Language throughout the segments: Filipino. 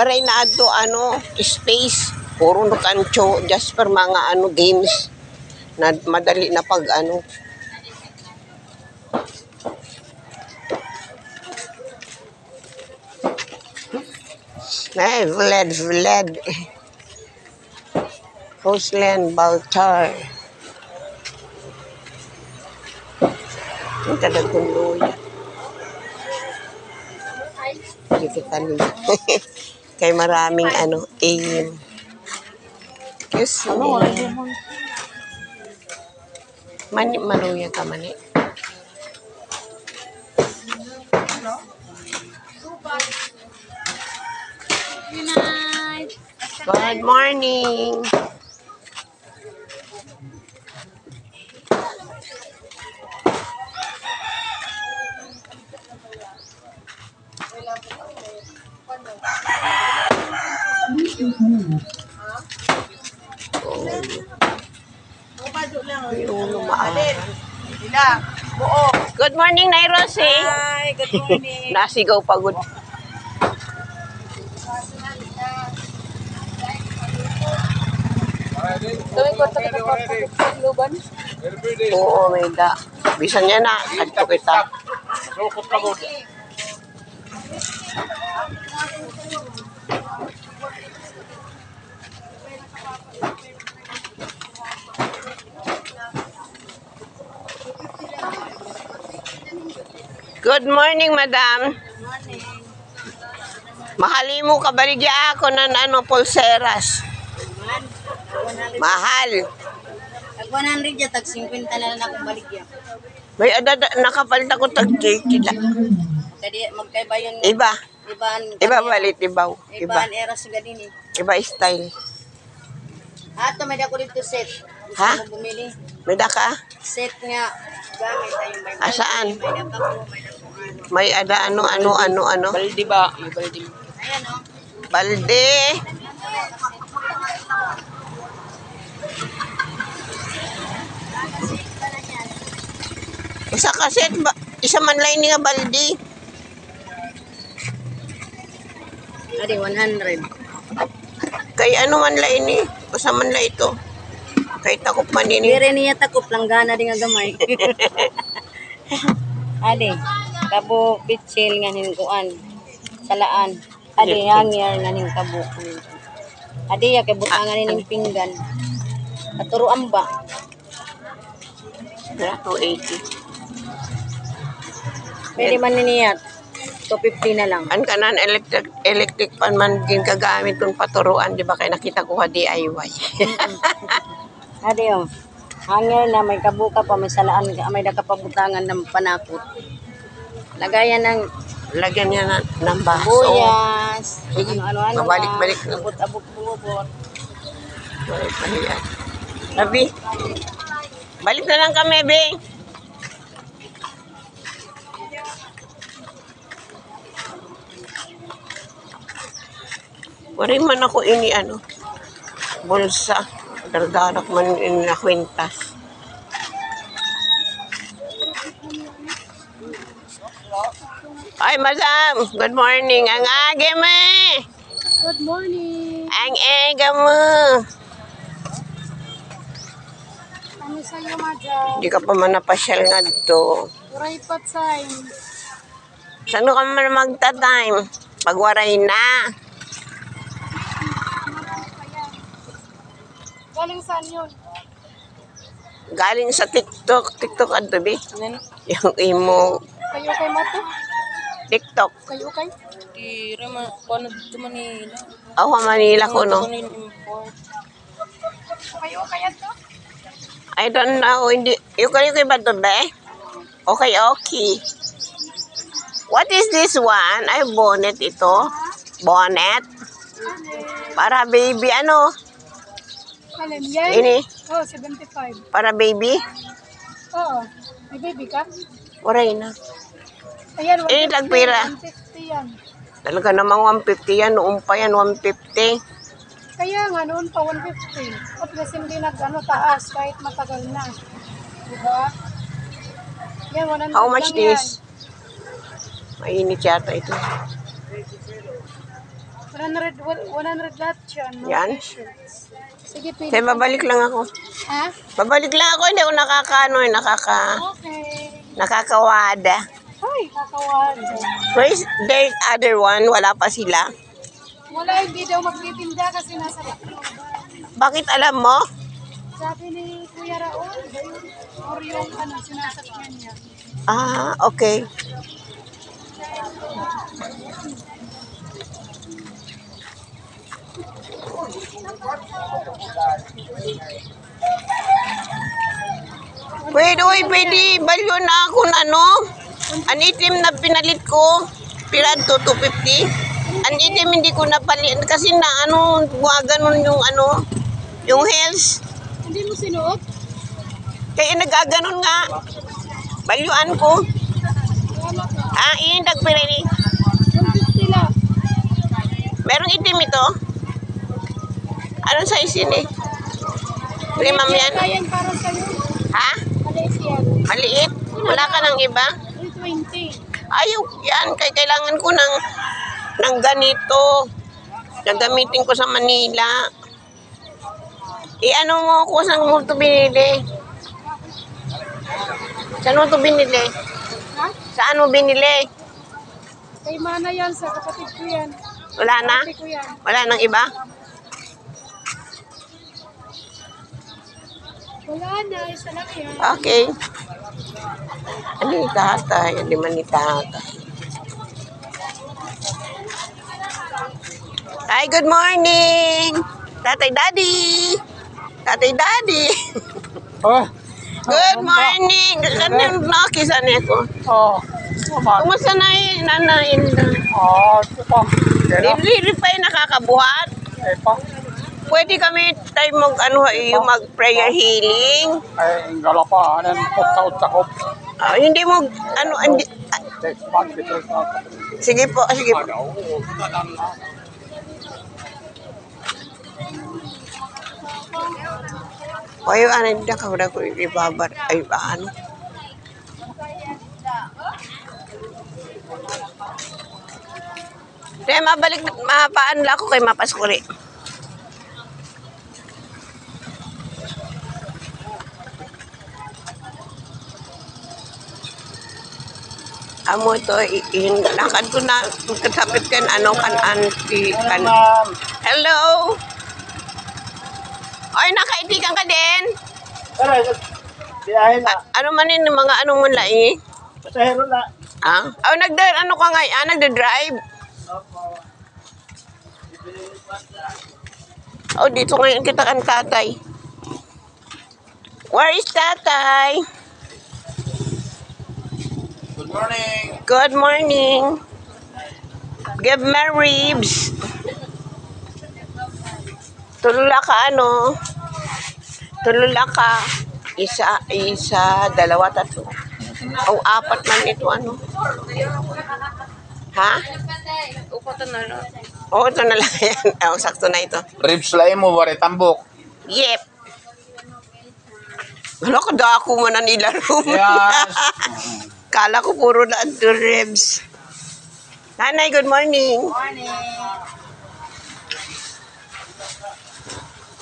Waray na ato space. Puro no kancho just per mga games na madali na pag Vlad. Hostland Baltar. Ang kadagtunduya. Hindi kita nila. Kay maraming aim. Yes, maluya ka mani. Good morning. Good morning, Nay Rosie. Hi, good morning. Nasigaw pagod. Gawin ko ito sa luban. Oo, may da. Bisan niya na, kadto kita. Good morning, madam. Morning. Mahalimo ka baligya ako ng pulseras. Mahal. Tag 100 ya, tag 50 na lang akong baligya. May nakapalit ako tag-30 lang. Magkaiba yun. Iba. Iba balit, ibaw. Iba ang eras nga din eh. Iba style. Ato, may dako dito set. Gusto Ha? mo bumili? May daka? Set nga. Gamit tayong may Asaan? may dako po, may dako May ano. Baldi ba? May baldi. Ayan o. Balde. Usa kaset ba? Isa man lang ni nga balde. Adi, 100. Kay man lang ini? Usa man lang ito. Kay takop man ini. Dire niya takop lang gana di nga gamay. Adi, kabo bitsil nga hinukuan. Salaan. Adi, hangyer nga ning kabo. Adi, ya kay butangan ning pinggan. Katuruan ba? 280. Pwede man niya. 250 na lang. An kanan electric pan man gin kagamit kung paturuan, di ba? Kay nakita ko DIY. Adi, oh. Hangyer na may kabuka pa, may salaan, may nakapabutangan ng panakot. Lagayan ng Lagyan niya ng baso. buyas, Sige, ano-ano mabalik-balik na. abot-abot-bubot. Balik. Labi. Balik na lang kami, Bing. Wari man ako ini bulsa. Dardarak man ini na kwintas. Ay, madam. Good morning. Ang aga mo. Good morning. Ang aga mo. Ano sa'yo, madam? Hindi ka pa man napasyal nga dito. Uray pa sign. Saan ka man magta-time? Pagwaray na. Galing saan yun? Galing sa TikTok. TikTok ano ba? Ano? Yung imo. Kayo kay Mato? TikTok. Kayo kay? Tira man. Kung ano dito Manila. Ako Manila ko, no? Kayo kaya to? I don't know. Hindi. Yung kayo ba ito, be? Okay. What is this one? Ay, bonnet ito. Bonnet. Para baby, Alin, yan? Ini. Oh, 75. Para baby. Oo. May baby ka? Waray na. Ayan, 150. Lagpira. 150 yan. Talaga namang 150 yan. Noong pa yan, 150. Kaya nga, noon pa 150. At least hindi taas kahit matagal na. Diba? Yan, 100 How much lang this? Mainit yata ito. Yan. 100 lahat siya. No? Yan. Sige, pili. Kaya babalik lang ako. Ha? Babalik lang ako, hindi ako Okay. nakakawada. Ay, kakawad. Where's the other one? Wala pa sila. Wala, hindi daw magtitinda kasi nasa Tacloban. Bakit alam mo? Sabi ni Kuya Raul, or yung sinasakyan niya. Ah, okay. Pwede, uy, pwede. Balyo na ako na ano. Ang itim na pinalit ko. Pirad to 250. Ang itim hindi ko napalit. Kasi na ano, gumaganon yung ano, yung heels. Hindi mo sinuot? Kaya nagaganon nga. Balyuan ko. Ah, iindag pinili. Yung 50 lang. Merong itim ito. Anong size yun eh? Primam yan? Kaya para sa'yo. Ha? Maliit yan. Maliit? Wala ka ng iba? 320. Ayaw yan. Kaya kailangan ko ng ganito. Gagamitin ko sa Manila. Ano mo ko saan mo ito binili? Saan mo ito binili? Ha? Saan mo binili? Kay Mana yan, sa kapatid ko yan. Wala na? Kapatid ko yan. Wala nang iba? Wala na, isa lang yan. Okay. Ano yung tatay? Hindi man ni tatay. Hi, good morning! Tatay Daddy! Tatay Daddy! Oh, Good morning! Ganun na kisan ko. oh, naman. Kumusta na yung nanain na? Ito pa. Kaya Hindi pa yung nakakabuhat. pa. Pwede kami tayo yung mag-prayer healing. Ay, gala pa. Ano, pagkaut-sakop. Hindi mo, hindi, Pag-bitos na. sige po, sige po. Ay, ano, hindi ka ko ibabar. Ay, ano? Kaya mabalik, mapaanla ako kay Mapaskuri. Amo ito, yung lakad ko na, kasapit kan, auntie, Hello? Ay, nakaitikan ka din? Biyahe na. Ano man yun, mga anong man lai? Pasahero na. Ah? Oh, ano ka nga, nagda-drive? Oh, dito ngayon kita kan tatay. Where is tatay? Good morning. Good morning. Give me ribs. Tulula ka ano? Tulula ka. Isa, dalawa, tatlo. O apat man ito ano? Ha? Upo na lang. Oo, ito na lang yan. Oh, sakto na ito. Ribs lain mo, wari tambok. Yep. Wala ka dako man na nilaro mo. Yes. Kala ko puro na ito ribs. Nanay, good morning. Morning.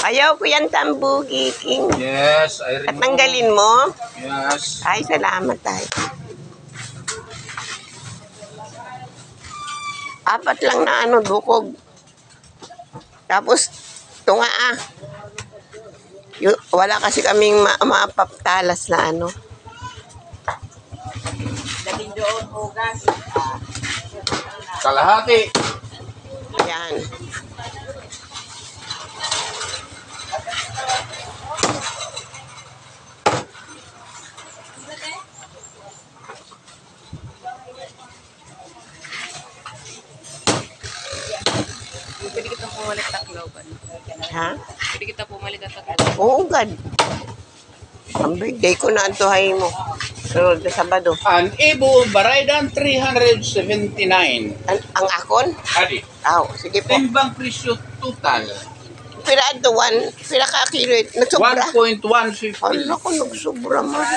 Ayaw ko yan tambugi, King. Yes, I At tanggalin mo? Yes. Ay, salamat tayo. Apat lang na bukog. Tapos, tunga wala kasi kaming mapaptalas na ano. Kalahati. Yan. Pwede kita pumalit Tacloban. Ha? Pwede kita pumalit at Tacloban. Oo, God. Ang birthday ko na antuhay mo. Pero sa Sabado. An Ibu Baraidan 379. Ang akon? Adi. Aw, sige po. Timbang presyo total. Pila ito, pila ka kilo. Nagsobra. 1.150. Ano ko, nagsobra man.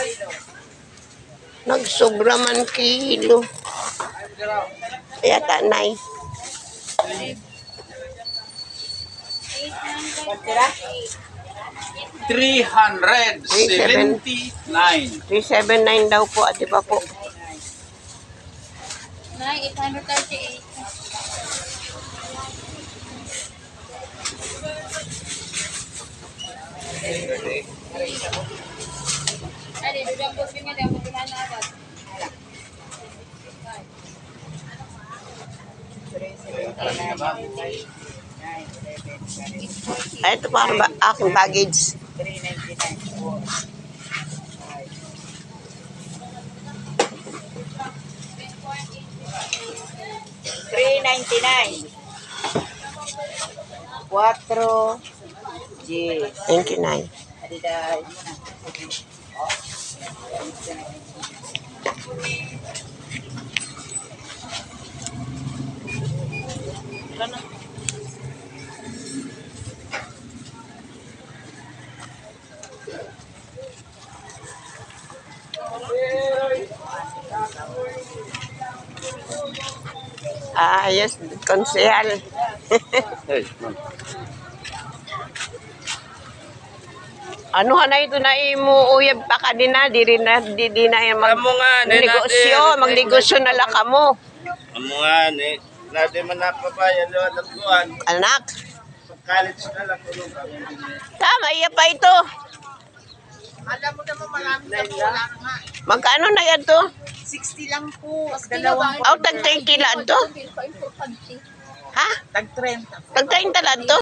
Nagsobra man kilo. Kaya tanay. $379. 379 daw po, ate pa po. Nay, 838. Ay, bibigyan ko siya nga, ako gumana agad. Ay, ito pa aking baggage. 399. 4 G. Thank you, Nay. Yes, konsehal. Ano na ito na imo uyab pa ka din na, di na yan Amo nga, ni natin. magnegosyo na lang kamo. Amo nga, ni. Natin man napabayan doon at kuhan. Anak, College na lang tulong kami. tama, iya pa ito. Alam mo naman marami na po, wala na nga. Magkano na yan to? 60 lang po. Dalawang Tag 30 lang to? Ha? tag 30. Tag 30 lang to?